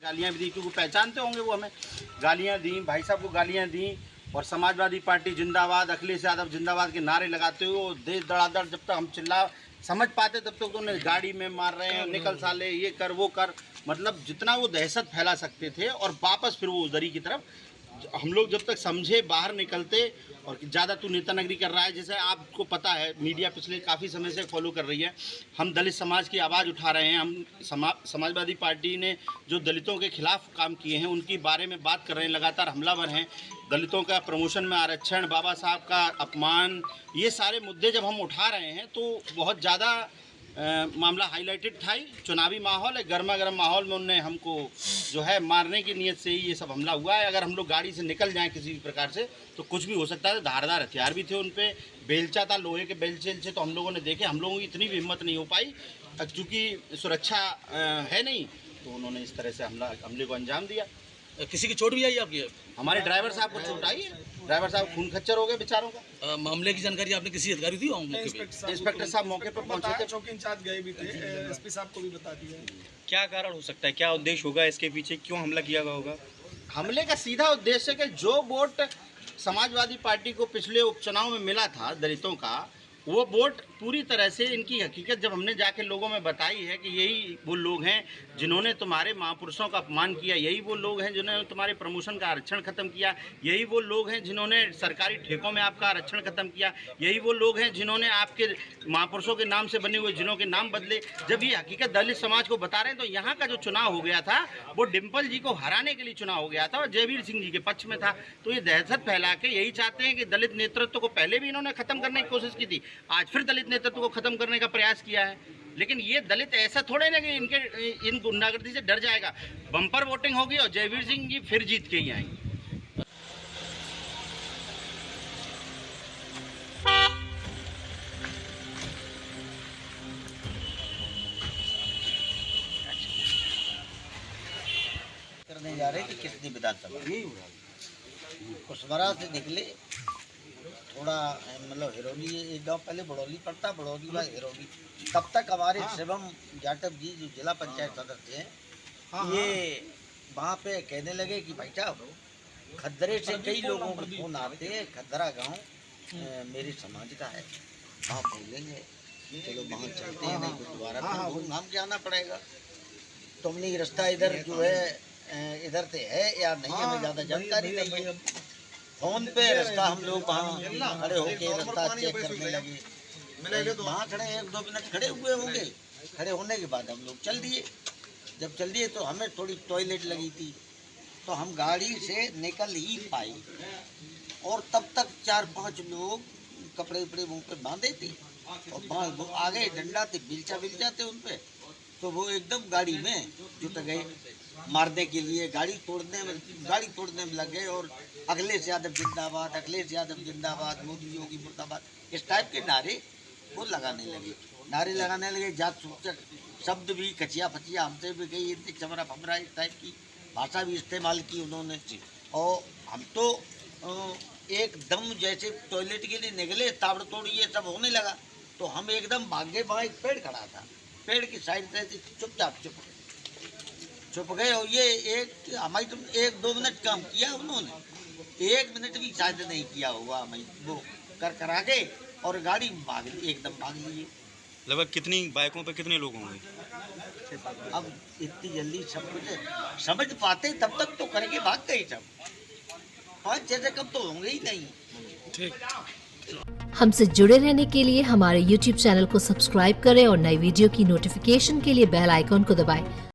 गालियाँ भी दी, क्योंकि पहचानते होंगे वो हमें। गालियाँ दी, भाई साहब को गालियाँ दी, और समाजवादी पार्टी जिंदाबाद, अखिलेश यादव जिंदाबाद के नारे लगाते हुए वो देश धड़ाधड़, जब तक हम चिल्ला समझ पाते तब तक तो उन्हें गाड़ी में मार रहे हैं, निकल साले, ये कर वो कर, मतलब जितना वो दहशत फैला सकते थे। और वापस फिर वो उधरी की तरफ हम लोग जब तक समझे बाहर निकलते। और ज़्यादा तू नेतानगरी कर रहा है, जैसे आपको पता है मीडिया पिछले काफ़ी समय से फॉलो कर रही है, हम दलित समाज की आवाज़ उठा रहे हैं। हम समाजवादी पार्टी ने जो दलितों के खिलाफ काम किए हैं उनकी बारे में बात कर रहे हैं, लगातार हमलावर हैं। दलितों का प्रमोशन में आरक्षण, बाबा साहब का अपमान, ये सारे मुद्दे जब हम उठा रहे हैं तो बहुत ज़्यादा मामला हाईलाइटेड था ही। चुनावी माहौल है, गर्मा गर्म माहौल में उनने हमको जो है मारने की नीयत से ही ये सब हमला हुआ है। अगर हम लोग गाड़ी से निकल जाएं किसी भी प्रकार से तो कुछ भी हो सकता है। धारदार हथियार भी थे उन पे, बेलचा था, लोहे के बेलचे से तो हम लोगों ने देखे। हम लोगों की इतनी भी हिम्मत नहीं हो पाई, क्योंकि सुरक्षा है नहीं, तो उन्होंने इस तरह से हमले को अंजाम दिया। किसी की चोट भी आई आपकी? हमारे ड्राइवर साहब को चोट आई है, ड्राइवर साहब खून खच्चर हो गए बेचारों का। मामले की जानकारी आपने किसी अधिकारी दी? इंस्पेक्टर साहब मौके पर पहुंचे थे, चौकी इंचार्ज गए भी थे, एसपी साहब को भी बता दिया। क्या कारण हो सकता है, क्या उद्देश्य होगा इसके पीछे, क्यों हमला किया गया होगा? हमले का सीधा उद्देश्य है कि जो वोट समाजवादी पार्टी को पिछले उपचुनाव में मिला था दलितों का, वो वोट पूरी तरह से इनकी हकीकत जब हमने जाके लोगों में बताई है कि यही वो लोग हैं जिन्होंने तुम्हारे महापुरुषों का अपमान किया, यही वो लोग हैं जिन्होंने तुम्हारे प्रमोशन का आरक्षण खत्म किया, यही वो लोग हैं जिन्होंने सरकारी ठेकों में आपका आरक्षण खत्म किया, यही वो लोग हैं जिन्होंने आपके महापुरुषों के नाम से बने हुए जिलों के नाम बदले। जब ये हकीकत दलित समाज को बता रहे हैं तो यहाँ का जो चुनाव हो गया था वो डिम्पल जी को हराने के लिए चुनाव हो गया था और जयवीर सिंह जी के पक्ष में था। तो ये दहशत फैला के यही चाहते हैं कि दलित नेतृत्व को पहले भी इन्होंने खत्म करने की कोशिश की थी, आज फिर दलित नेतृत्व को खत्म करने का प्रयास किया है। लेकिन ये दलित ऐसा थोड़े ना कि इन गुंडागर्दी से डर जाएगा। बम्पर वोटिंग होगी और जयवीर सिंह जी फिर जीत के ही आएंगे। करने जा रहे कि किसने विधानसभा कुशवारा से निकले, थोड़ा मतलब हिरौली, एक गांव पहले बड़ौली पड़ता, बड़ौली बाद हिरौली। तब तक हमारे शिवम जाटव जी जो जिला पंचायत सदस्य हैं, ये वहाँ पे कहने लगे कि भाई साहब खद्दरे से कई लोगों को फोन आते हैं, खद्दरा गांव मेरे समाज का है, वहाँ बोलेंगे चलो वहाँ चलते हैं, नहीं तो दोबारा तो घूम घाम के आना पड़ेगा। तो हमने रास्ता इधर जो है इधर से है या नहीं, हमें ज़्यादा जानकारी नहीं है। फोन पे रास्ता हम लोग वहाँ खड़े होके रास्ता चेक करने लगे। वहाँ खड़े 1-2 मिनट खड़े हुए होंगे, खड़े होने के बाद हम लोग चल दिए। जब चल दिए तो हमें थोड़ी टॉयलेट लगी थी, तो हम गाड़ी से निकल ही पाए और तब तक 4-5 लोग कपड़े उपड़े मुँह पे बांधे थे और वो आगे डंडा थे, बिलचा थे उन पे, तो वो एकदम गाड़ी में जुट गए मारने के लिए। गाड़ी तोड़ने में लग गए और अखिलेश यादव जिंदाबाद, अखिलेश यादव जिंदाबाद, मोदी योगी मुर्दाबाद, इस टाइप के नारे वो लगाने लगे। जात सूचक शब्द भी कचिया फचिया हमसे भी गई, चमरा फमरा इस टाइप की भाषा भी इस्तेमाल की उन्होंने। और हम तो एकदम जैसे टॉयलेट के लिए निकले, ताबड़तोड़ ये सब होने लगा तो हम एकदम भागे। वहाँ एक पेड़ खड़ा था, पेड़ की साइड से चुपचाप चुप गए। और ये हमारी तो 1-2 मिनट काम किया उन्होंने, 1 मिनट भी शायद नहीं किया होगा, हमें वो करा के और गाड़ी एकदम भाग लिए। लगभग कितनी बाइकों पे कितने लोग होंगे? अब इतनी जल्दी सब कुछ समझ पाते तब तक तो करके भाग गए सब, 5-6 कब तो होंगे ही नहीं। ठीक। हमसे जुड़े रहने के लिए हमारे YouTube चैनल को सब्सक्राइब करें और नई वीडियो की नोटिफिकेशन के लिए बेल आइकॉन को दबाएं।